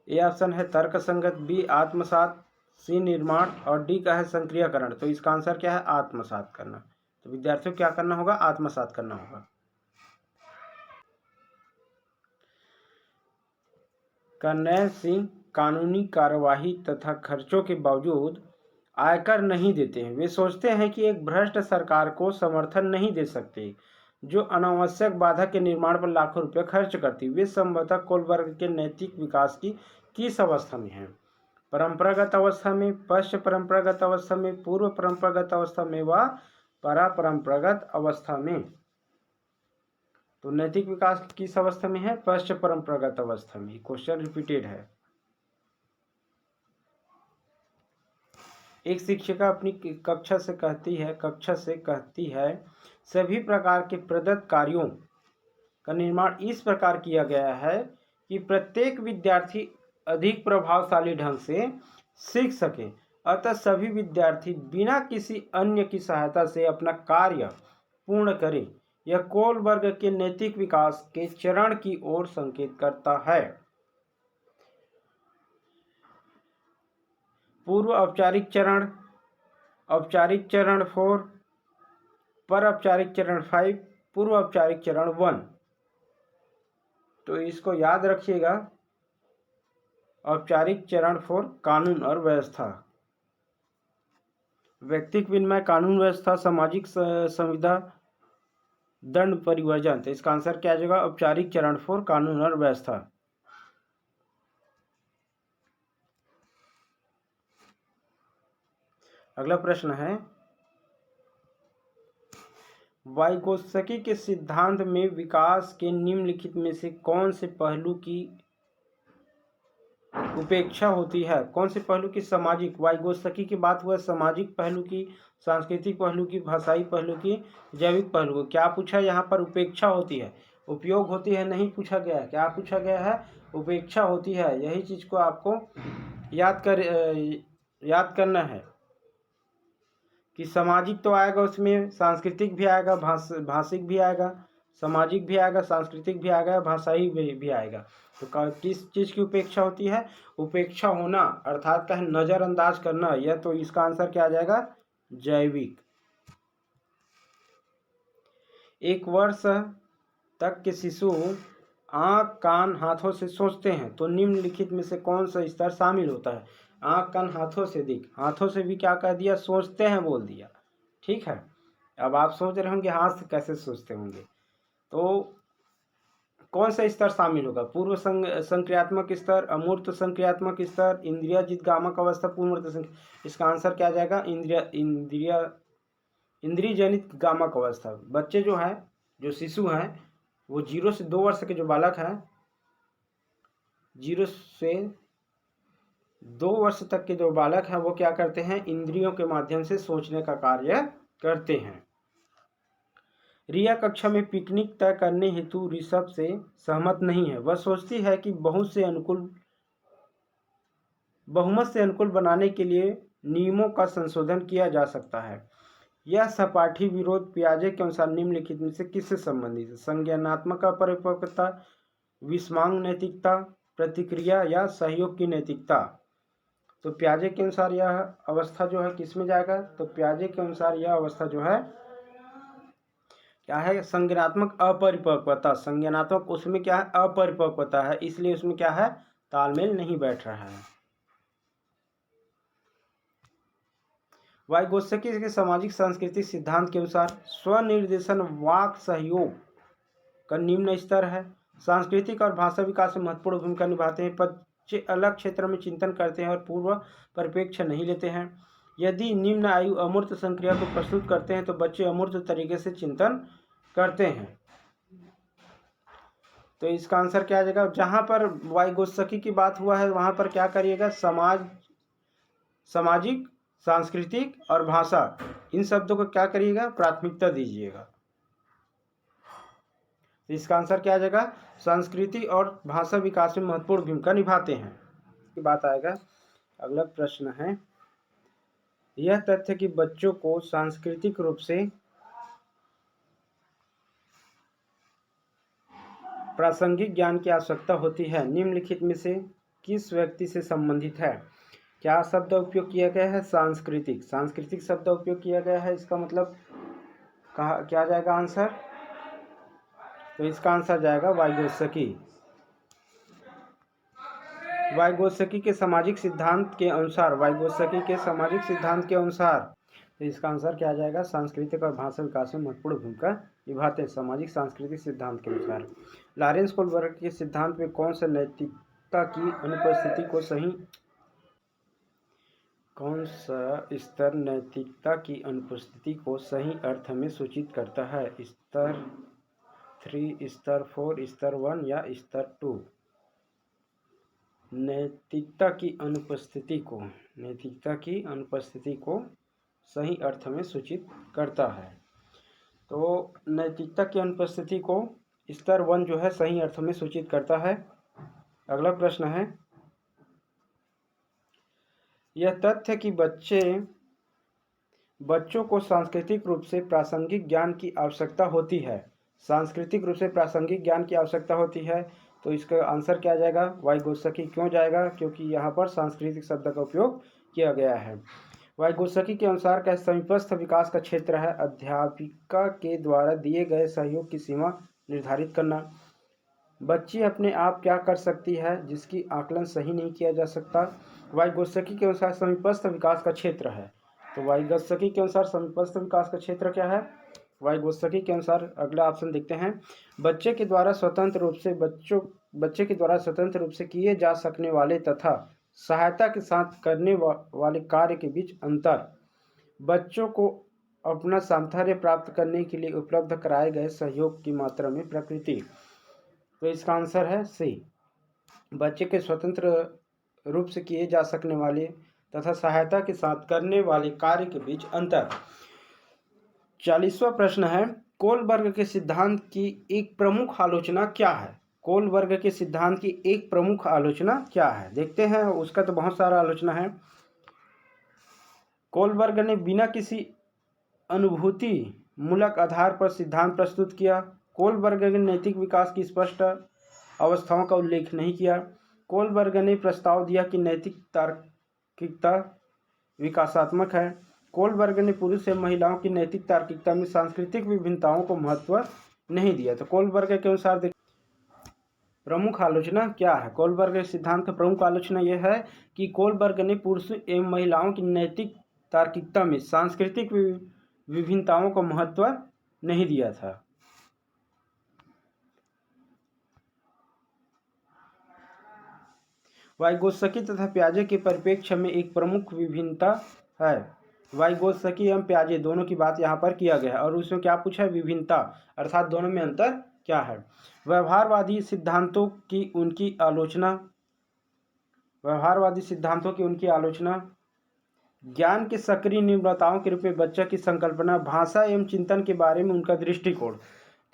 ए ऑप्शन है तर्क संगत, बी आत्मसात, सी निर्माण और डी का है संक्रियाकरण। तो इसका आंसर क्या है, आत्मसात करना। तो विद्यार्थियों क्या करना होगा, आत्मसात करना होगा। कर्नैल सिंह कानूनी कार्यवाही तथा खर्चों के बावजूद आयकर नहीं देते हैं। वे सोचते हैं कि एक भ्रष्ट सरकार को समर्थन नहीं दे सकते जो अनावश्यक बाधा के निर्माण पर लाखों रुपए खर्च करती। वे संभवतः कोलबर्ग के नैतिक विकास की किस अवस्था में हैं, परंपरागत अवस्था में, पश्च परंपरागत अवस्था में, पूर्व परंपरागत अवस्था में व परापरंपरागत अवस्था में। तो नैतिक विकास किस अवस्था में है, पश्च परंपरागत अवस्था में। क्वेश्चन रिपीटेड है। एक शिक्षिका अपनी कक्षा से कहती है सभी प्रकार के प्रदत्त कार्यों का निर्माण इस प्रकार किया गया है कि प्रत्येक विद्यार्थी अधिक प्रभावशाली ढंग से सीख सके, अतः सभी विद्यार्थी बिना किसी अन्य की सहायता से अपना कार्य पूर्ण करें। यह कोलबर्ग के नैतिक विकास के चरण की ओर संकेत करता है। पूर्व औपचारिक चरण, औपचारिक चरण 4, पर औपचारिक चरण 5, पूर्व औपचारिक चरण 1। तो इसको याद रखिएगा। औपचारिक चरण 4 कानून और व्यवस्था। व्यक्तिक विनिमय, कानून व्यवस्था, सामाजिक संविदा, दंड परिवर्जन। तो इसका आंसर क्या आ जाएगा? औपचारिक चरण 4 कानून और व्यवस्था। अगला प्रश्न है, वाइगोत्स्की के सिद्धांत में विकास के निम्नलिखित में से कौन से पहलू की उपेक्षा होती है? कौन से पहलू की? सामाजिक। वाइगोत्स्की की बात हुआ सामाजिक पहलू की, सांस्कृतिक पहलू की, भाषाई पहलू की, जैविक पहलू की। क्या पूछा यहाँ पर? उपेक्षा होती है, उपयोग होती है नहीं पूछा गया है। क्या पूछा गया है? उपेक्षा होती है। यही चीज को आपको याद करना है कि सामाजिक तो आएगा, उसमें सांस्कृतिक भी आएगा, भाषिक भी आएगा, सामाजिक भी आएगा, सांस्कृतिक भी आएगा, भाषाई भी आएगा। तो किस चीज़ की उपेक्षा होती है? उपेक्षा होना अर्थात का है नज़रअंदाज करना। यह तो इसका आंसर क्या आ जाएगा? जैविक। 1 वर्ष तक के शिशु आँख, कान, हाथों से सोचते हैं, तो निम्नलिखित में से कौन सा स्तर शामिल होता है? आँख, कान, हाथों से दिख, हाथों से भी क्या कह दिया? सोचते हैं बोल दिया। ठीक है। अब आप सोच रहे होंगे हाथ से कैसे सोचते होंगे, तो कौन सा स्तर शामिल होगा? पूर्व संक्रियात्मक स्तर, अमूर्त संक्रियात्मक स्तर, इंद्रियजित अवस्था, पूर्वमूर्त। इसका आंसर क्या आ जाएगा? इंद्रिय जनित गामक अवस्था। बच्चे जो है, जो शिशु हैं, वो 0 से 2 वर्ष के जो बालक हैं, 0 से 2 वर्ष तक के जो बालक हैं, वो क्या करते हैं? इंद्रियों के माध्यम से सोचने का कार्य करते हैं। रिया कक्षा में पिकनिक तय करने हेतु ऋषभ से सहमत नहीं है। वह सोचती है कि बहुमत से अनुकूल बनाने के लिए नियमों का संशोधन किया जा सकता है। यह सहपाठी विरोध पियाजे के अनुसार निम्नलिखित में से किससे संबंधित है? संज्ञानात्मक अपरिपक्वता, विषमांग नैतिकता, प्रतिक्रिया या सहयोग की नैतिकता। तो पियाजे के अनुसार यह अवस्था जो है किस में जाएगा? तो पियाजे के अनुसार यह अवस्था जो है क्या है? संज्ञानात्मक अपरिपक्वता। संज्ञानात्मक उसमें क्या है? अपरिपक्वता है, इसलिए उसमें क्या है? तालमेल नहीं बैठ रहा है। वाइगोत्स्की के सामाजिक सांस्कृतिक सिद्धांत के अनुसार स्वनिर्देशन वाक सहयोग का निम्न स्तर है। सांस्कृतिक और भाषा विकास में महत्वपूर्ण भूमिका निभाते हैं। बच्चे अलग क्षेत्र में चिंतन करते हैं और पूर्व परिप्रेक्ष्य नहीं लेते हैं। यदि निम्न आयु अमूर्त संक्रिया को प्रस्तुत करते हैं तो बच्चे अमूर्त तरीके से चिंतन करते हैं। तो इसका आंसर क्या आ जाएगा? जहां पर वाइगोत्स्की की बात हुआ है वहां पर क्या करिएगा? सामाजिक, सांस्कृतिक और भाषा, इन शब्दों को क्या करिएगा? प्राथमिकता दीजिएगा। तो इसका आंसर क्या आ जाएगा? संस्कृति और भाषा विकास में महत्वपूर्ण भूमिका निभाते हैं की बात आएगा। अगला प्रश्न है, यह तथ्य कि बच्चों को सांस्कृतिक रूप से प्रासंगिक ज्ञान की आवश्यकता होती है, निम्नलिखित में से किस व्यक्ति से संबंधित है? क्या शब्द उपयोग किया गया है? सांस्कृतिक। सांस्कृतिक शब्द उपयोग किया गया है, इसका मतलब कहा क्या जाएगा आंसर? तो इसका आंसर जाएगा वाइगोत्स्की। वाइगोत्स्की के सामाजिक सिद्धांत के अनुसार, तो इसका आंसर क्या आ जाएगा? सांस्कृतिक और भाषा विकास में महत्वपूर्ण भूमिका निभाते हैं, सामाजिक सांस्कृतिक सिद्धांत के अनुसार। लॉरेंस कोलबर्ग के सिद्धांत में कौन सा स्तर नैतिकता की अनुपस्थिति को सही अर्थ में सूचित करता है? स्तर 3, स्तर 4, स्तर 1 या स्तर 2? नैतिकता की अनुपस्थिति को सही अर्थ में सूचित करता है। तो नैतिकता की अनुपस्थिति को स्तर 1 जो है सही अर्थ में सूचित करता है। अगला प्रश्न है, यह तथ्य कि बच्चों को सांस्कृतिक रूप से प्रासंगिक ज्ञान की आवश्यकता होती है, तो इसका आंसर क्या जाएगा? वाइगोत्स्की। क्यों जाएगा? क्योंकि यहाँ पर सांस्कृतिक शब्द का उपयोग किया गया है। वाइगोत्स्की के अनुसार का समीपस्थ विकास का क्षेत्र है अध्यापिका के द्वारा दिए गए सहयोग की सीमा निर्धारित करना, बच्ची अपने आप क्या कर सकती है जिसकी आकलन सही नहीं किया जा सकता। वाइगोत्स्की के अनुसार समीपस्थ विकास का क्षेत्र है। तो वाइगोत्स्की के अनुसार समीपस्थ विकास का क्षेत्र क्या है? वाइगोत्स्की के अनुसार अगला ऑप्शन देखते हैं, बच्चे के द्वारा स्वतंत्र रूप से किए जा सकने वाले तथा सहायता के साथ करने वाले कार्य के बीच अंतर, बच्चों को अपना सामर्थ्य प्राप्त करने के लिए उपलब्ध कराए गए सहयोग की मात्रा में प्रकृति। तो इसका आंसर है सी, बच्चे के स्वतंत्र रूप से किए जा सकने वाले तथा सहायता के साथ करने वाले कार्य के बीच अंतर। 40वां प्रश्न है, कोलबर्ग के सिद्धांत की एक प्रमुख आलोचना क्या है? कोलबर्ग के सिद्धांत की एक प्रमुख आलोचना क्या है? देखते हैं, उसका तो बहुत सारा आलोचना है। कोलबर्ग ने बिना किसी अनुभूति मूलक आधार पर सिद्धांत प्रस्तुत किया। कोलबर्ग ने नैतिक विकास की स्पष्ट अवस्थाओं का उल्लेख नहीं किया। कोलबर्ग ने प्रस्ताव दिया कि नैतिक तार्किकता विकासात्मक है। कोलबर्ग ने पुरुष एवं महिलाओं की नैतिक तार्किकता में सांस्कृतिक विभिन्नताओं को महत्व नहीं दिया। तो कोलबर्ग के अनुसार प्रमुख आलोचना क्या है? कोलबर्ग के सिद्धांत का प्रमुख आलोचना यह है कि कोलबर्ग ने पुरुष एवं महिलाओं की नैतिक तार्किकता में सांस्कृतिक विभिन्नताओं को महत्व नहीं दिया था। वाइगोत्स्की तथा पियाजे के परिप्रेक्ष्य में एक प्रमुख विभिन्नता है। वाइगोत्स्की एवं पियाजे दोनों की बात यहाँ पर किया गया है और उसमें क्या पूछा है? विभिन्नता, अर्थात दोनों में अंतर क्या है। व्यवहारवादी सिद्धांतों की उनकी आलोचना, ज्ञान के सक्रिय निर्माताओं के रूप में बच्चा की संकल्पना, भाषा एवं चिंतन के बारे में उनका दृष्टिकोण।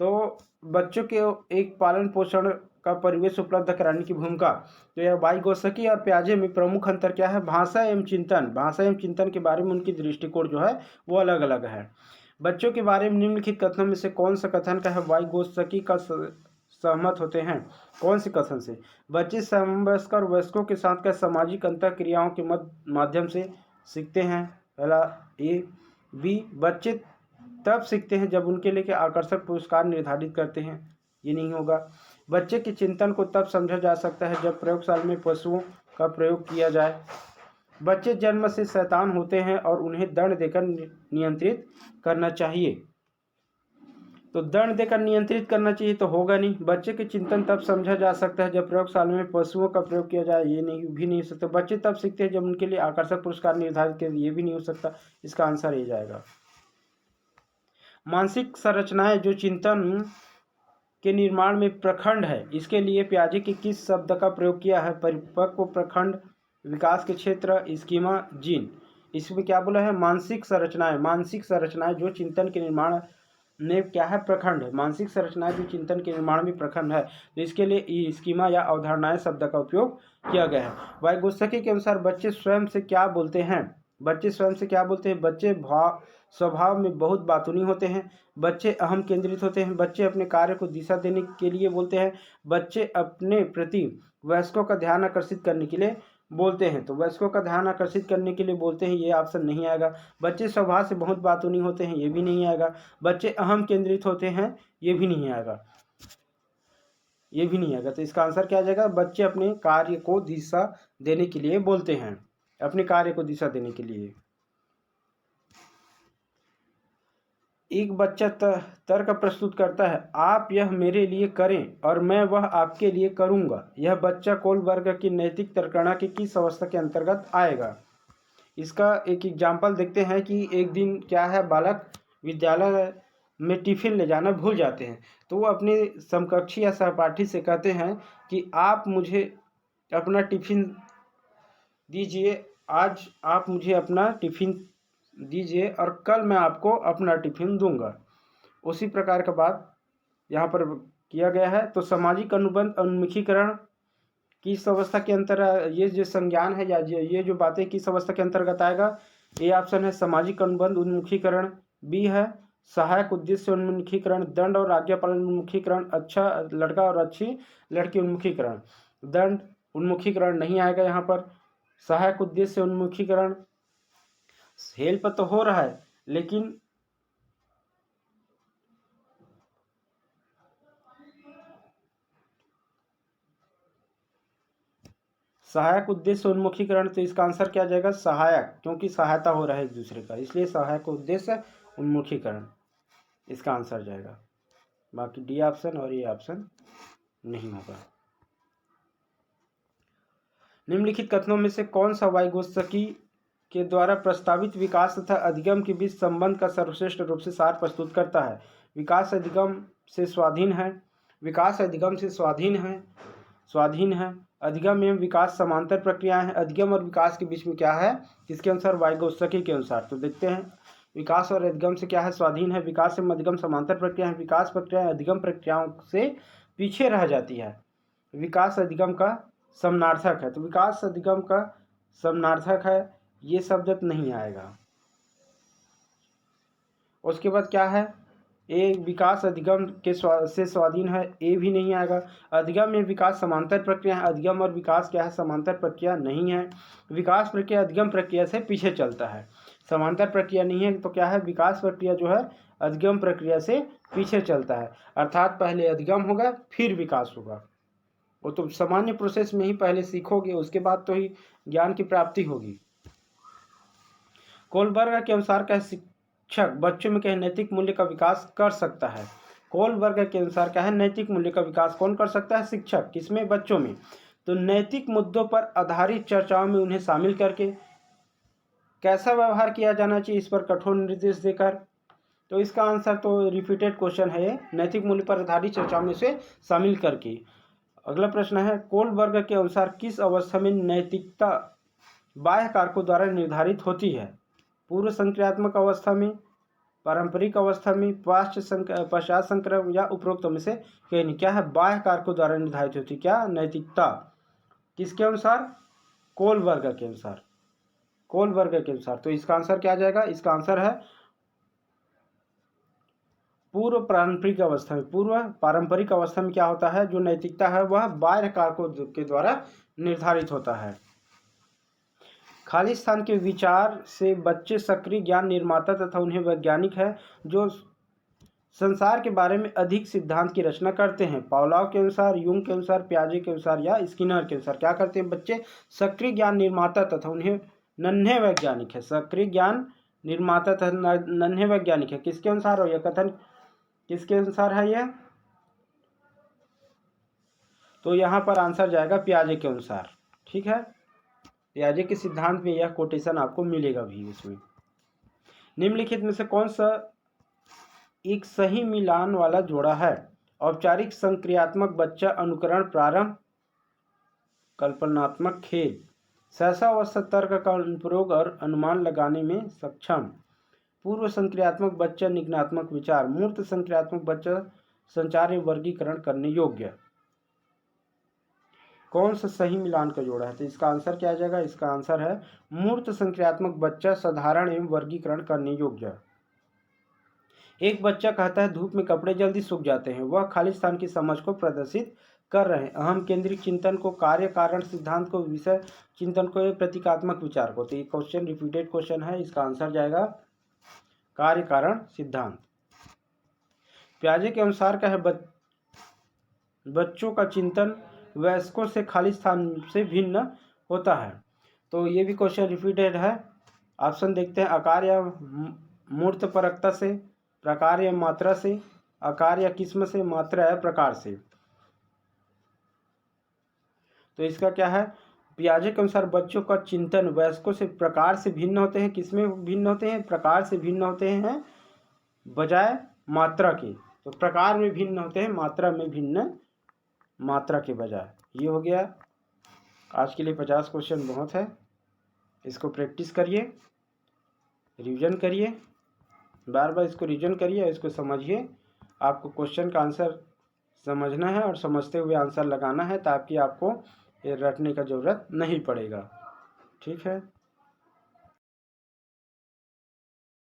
तो बच्चों के एक पालन पोषण का परिवेश उपलब्ध कराने की भूमिका। तो यह वाइगोत्स्की और पियाजे में प्रमुख अंतर क्या है? भाषा एवं चिंतन के बारे में उनकी दृष्टिकोण जो है वो अलग अलग है। बच्चों के बारे में निम्नलिखित कथनों में से कौन सा कथन का है वाइगोत्स्की का सहमत होते हैं? कौन से कथन से? बच्चे समवयस्क और वयस्कों के साथ का सामाजिक अंतर क्रियाओं के माध्यम से सीखते हैं। पहला ए। बी, बच्चे तब सीखते हैं जब उनके लिए आकर्षक पुरस्कार निर्धारित करते हैं। ये नहीं होगा। बच्चे के चिंतन को तब समझा जा सकता है जब प्रयोगशाला में पशुओं का प्रयोग किया जाए। बच्चे जन्म से शैतान होते हैं और उन्हें दंड देकर नियंत्रित करना चाहिए। तो दंड देकर नियंत्रित करना चाहिए तो होगा नहीं। बच्चे के चिंतन तब समझा जा सकता है जब प्रयोगशाला में पशुओं का प्रयोग किया जाए। ये नहीं हो सकता। बच्चे तब सीखते हैं जब उनके लिए आकर्षक पुरस्कार निर्धारित किया। ये भी नहीं हो सकता। इसका आंसर ये जाएगा। मानसिक संरचनाएं जो चिंतन के निर्माण में प्रखंड है, इसके लिए पियाजे के किस शब्द का प्रयोग किया है? परिपक्व प्रखंड, विकास के क्षेत्र, स्कीमा, जीन। इसमें क्या बोला है? मानसिक संरचनाएं जो चिंतन के निर्माण में क्या है? प्रखंड है। मानसिक संरचनाएं जो चिंतन के निर्माण में प्रखंड है, तो इसके लिए स्कीमा या अवधारणाएं शब्द का उपयोग किया गया है। वाइगोत्स्की के अनुसार बच्चे स्वयं से क्या बोलते हैं? बच्चे स्वभाव में बहुत बातूनी होते हैं। बच्चे अहम केंद्रित होते हैं। बच्चे अपने कार्य को दिशा देने के लिए बोलते हैं। बच्चे अपने प्रति वयस्कों का ध्यान आकर्षित करने के लिए बोलते हैं। तो वयस्कों का ध्यान आकर्षित करने के लिए बोलते हैं, ये ऑप्शन नहीं आएगा। बच्चे स्वभाव से बहुत बातूनी होते हैं, ये भी नहीं आएगा। बच्चे अहम केंद्रित होते हैं, ये भी नहीं आएगा। तो इसका आंसर क्या आ जाएगा? बच्चे अपने कार्य को दिशा देने के लिए बोलते हैं। अपने कार्य को दिशा देने के लिए। एक बच्चा तर्क प्रस्तुत करता है, आप यह मेरे लिए करें और मैं वह आपके लिए करूंगा। यह बच्चा कोलबर्ग की नैतिक तर्कणा की किस अवस्था के अंतर्गत आएगा? इसका एक एग्जाम्पल देखते हैं कि एक दिन क्या है, बालक विद्यालय में टिफिन ले जाना भूल जाते हैं। तो वो अपने समकक्षी या सहपाठी से कहते हैं कि आप मुझे अपना टिफिन दीजिए, आज आप मुझे अपना टिफिन दीजिए और कल मैं आपको अपना टिफिन दूंगा। उसी प्रकार का बात यहाँ पर किया गया है। तो सामाजिक अनुबंध उन्मुखीकरण किस अवस्था के अंतर, ये जो संज्ञान है या ये जो बातें किस अवस्था के अंतर्गत आएगा? ए ऑप्शन है सामाजिक अनुबंध उन्मुखीकरण। बी है सहायक उद्देश्य उन्मुखीकरण। दंड और आज्ञा पालन उन्मुखीकरण। अच्छा लड़का और अच्छी लड़की उन्मुखीकरण। दंड उन्मुखीकरण नहीं आएगा यहाँ पर। सहायक उद्देश्य उन्मुखीकरण हेल्प तो हो रहा है, लेकिन सहायक उद्देश्य उन्मुखीकरण, तो इसका आंसर क्या आ जाएगा? सहायक, क्योंकि सहायता हो रहा है एक दूसरे का, इसलिए सहायक उद्देश्य उन्मुखीकरण इसका आंसर जाएगा। बाकी डी ऑप्शन और ये ऑप्शन नहीं होगा। निम्नलिखित कथनों में से कौन सा वाइगोत्स्की के द्वारा प्रस्तावित विकास तथा अधिगम के बीच संबंध का सर्वश्रेष्ठ रूप से सार प्रस्तुत करता है? विकास अधिगम से स्वाधीन है, विकास अधिगम से स्वाधीन है, अधिगम एवं विकास समांतर प्रक्रियाएं हैं, अधिगम और विकास के बीच में क्या है? किसके अनुसार? वाइगोत्स्की के अनुसार। तो देखते हैं, विकास और अधिगम से क्या है? स्वाधीन है। विकास एवं अधिगम समांतर प्रक्रिया है। विकास प्रक्रिया अधिगम प्रक्रियाओं से पीछे रह जाती है। विकास अधिगम का समनार्थक है, तो विकास अधिगम का समनार्थक है, ये शब्द नहीं आएगा। उसके बाद क्या है? ए विकास अधिगम के से स्वाधीन है, ए भी नहीं आएगा। अधिगम में विकास समांतर प्रक्रिया है, अधिगम और विकास क्या है? समांतर प्रक्रिया नहीं है। विकास प्रक्रिया अधिगम प्रक्रिया से पीछे चलता है, समांतर प्रक्रिया नहीं है, तो क्या है? विकास प्रक्रिया जो है अधिगम प्रक्रिया से पीछे चलता है, अर्थात पहले अधिगम होगा फिर विकास होगा। वो तो सामान्य प्रोसेस में ही पहले सीखोगे, उसके बाद तो ही ज्ञान की प्राप्ति होगी। कोलबर्ग के अनुसार क्या? शिक्षक बच्चों में क्या नैतिक मूल्य का विकास कर सकता है? कोलबर्ग के अनुसार क्या है? नैतिक मूल्य का विकास कौन कर सकता है? शिक्षक। किसमें? बच्चों में। तो नैतिक मुद्दों पर आधारित चर्चाओं में उन्हें शामिल करके कैसा व्यवहार किया जाना चाहिए, इस पर कठोर निर्देश देकर। तो इसका आंसर तो रिपीटेड क्वेश्चन है, नैतिक मूल्य पर आधारित चर्चाओं में से शामिल करके। अगला प्रश्न है, कोलबर्ग के अनुसार किस अवस्था में नैतिकता बाह्य कारकों द्वारा निर्धारित होती है? पूर्व संक्रियात्मक अवस्था में, पारंपरिक अवस्था में, पश्चात संक्रमण या उपरोक्त में से कहीं नहीं। क्या है? बाह्य कारकों द्वारा निर्धारित होती क्या? नैतिकता। किसके अनुसार? कोलबर्ग के अनुसार। कोलबर्ग के अनुसार। तो इसका आंसर क्या आ जाएगा? इसका आंसर है पूर्व पारंपरिक अवस्था में। पूर्व पारंपरिक अवस्था में क्या होता है? जो नैतिकता है वह बाह्य कारकों के द्वारा निर्धारित होता है। खाली स्थान के विचार से बच्चे सक्रिय ज्ञान निर्माता तथा उन्हें वैज्ञानिक है जो संसार के बारे में अधिक सिद्धांत की रचना करते हैं। पावलोव के अनुसार, यूंग के अनुसार, पियाजे के अनुसार या स्किनर के अनुसार क्या करते हैं बच्चे? सक्रिय ज्ञान निर्माता तथा उन्हें नन्हे वैज्ञानिक है। सक्रिय ज्ञान निर्माता तथा नन्हे वैज्ञानिक है। किसके अनुसार? और यह कथन किसके अनुसार है यह? तो यहाँ पर आंसर जाएगा पियाजे के अनुसार। ठीक है, पियाजे के सिद्धांत में यह कोटेशन आपको मिलेगा भी इसमें। निम्नलिखित में से कौन सा एक सही मिलान वाला जोड़ा है? औपचारिक संक्रियात्मक बच्चा, अनुकरण, प्रारंभ, कल्पनात्मक खेल, सहसावस्था तर्क का अनुप्रयोग और अनुमान लगाने में सक्षम, पूर्व संक्रियात्मक बच्चा, निग्नात्मक विचार, मूर्त संक्रियात्मक बच्चा, संचार एवं वर्गीकरण करने योग्य। कौन सा सही मिलान का जोड़ा है? तो इसका आंसर क्या आ जाएगा? इसका आंसर है मूर्त संक्रियात्मक बच्चा, साधारण एवं वर्गीकरण करने योग्य। एक बच्चा कहता है धूप में कपड़े जल्दी सूख जाते हैं। वह खाली स्थान की समझ को प्रदर्शित कर रहे हैं, अहम केंद्रित चिंतन को, कार्य कारण सिद्धांत को, विषय चिंतन को, प्रतीकात्मक विचार को। तो ये क्वेश्चन रिपीटेड क्वेश्चन है, इसका आंसर जाएगा कार्य कारण सिद्धांत। पियाजे के अनुसार क्या है? बच्चों का चिंतन वयस्कों से खाली स्थान से भिन्न होता है। तो ये भी क्वेश्चन रिपीटेड है। ऑप्शन देखते हैं, आकार या मूर्त परकता से, प्रकार या मात्रा से, आकार या किस्म से, मात्रा या प्रकार से। तो इसका क्या है? पियाजे के अनुसार बच्चों का चिंतन वयस्कों से प्रकार से भिन्न होते हैं। किसमें भिन्न होते हैं? प्रकार से भिन्न होते हैं बजाय मात्रा के। तो प्रकार में भिन्न होते हैं, मात्रा में भिन्न, मात्रा के बजाय। ये हो गया। आज के लिए 50 क्वेश्चन बहुत है। इसको प्रैक्टिस करिए, रिवीजन करिए, बार बार इसको रिवीजन करिए, इसको समझिए। आपको क्वेश्चन का आंसर समझना है और समझते हुए आंसर लगाना है, ताकि आपको ये रटने का ज़रूरत नहीं पड़ेगा। ठीक है।